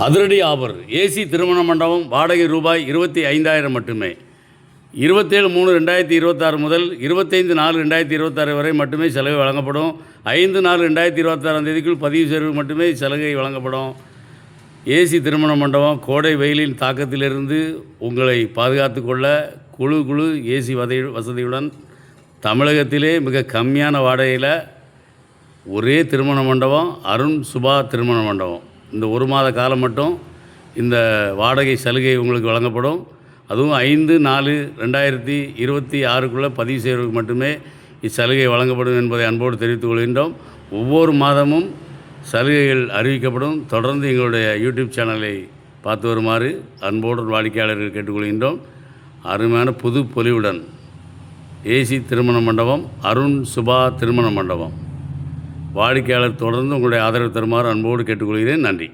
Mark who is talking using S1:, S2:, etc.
S1: அதிரடி offer. AC திருமண மண்டபம் வாடகை ரூபாய் 25,000 மட்டுமே. 27/3/2026 முதல் 25/4/2026 வரை மட்டுமே சலுகை வழங்கப்படும். 5/4/2026 பதிவு செய்வது மட்டுமே சலுகை வழங்கப்படும். ஏசி திருமண மண்டபம் கோடை வெயிலின் தாக்கத்திலிருந்து உங்களை பாதுகாத்து கொள்ள குழு ஏசி வசதியுடன் தமிழகத்திலே மிக கம்மியான வாடகையில் ஒரே திருமண மண்டபம் அருண் சுபா திருமண மண்டபம். இந்த ஒரு மாத காலம் மட்டும் இந்த வாடகை சலுகை உங்களுக்கு வழங்கப்படும். அதுவும் 5/4/2026 பதிவு செய்வதற்கு மட்டுமே இச்சலுகை வழங்கப்படும் என்பதை அன்போடு தெரிவித்துக் கொள்கின்றோம். ஒவ்வொரு மாதமும் சலுகைகள் அறிவிக்கப்படும். தொடர்ந்து எங்களுடைய யூடியூப் சேனலை பார்த்து வருமாறு அன்போடு வாடிக்கையாளர்கள் கேட்டுக்கொள்கின்றோம். அருமையான புது பொலிவுடன் ஏசி திருமண மண்டபம் அருண் சுபா திருமண மண்டபம். வாடிக்கையாளர் தொடர்ந்து உங்களுடைய ஆதரவு தருமாறு அன்போடு கேட்டுக்கொள்கிறேன். நன்றி.